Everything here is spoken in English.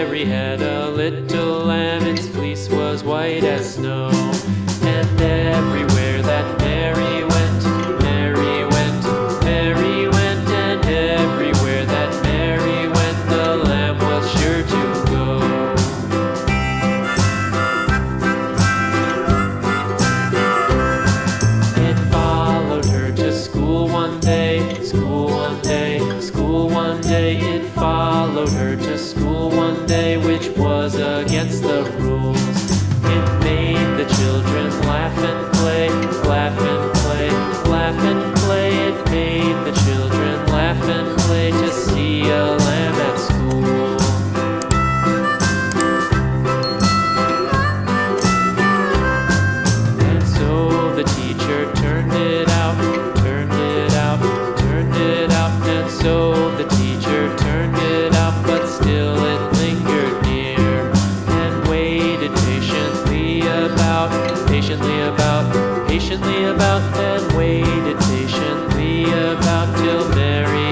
Mary had a little lamb, its fleece was white as snow. And everywhere that Mary went, Mary went, Mary went, and everywhere that Mary went, the lamb was sure to go. It followed her to school one day, school one day, school one day. It followed her to school one day, which was against the rules. It made the children laugh and play, laugh and play, laugh and play. It made the children laugh and play to see a lamb at school. And so the teacher turned it out, turned it out, turned it out. And so the teacher turned it out, but still it lingered near and waited patiently about, patiently about, patiently about, and waited patiently about till Mary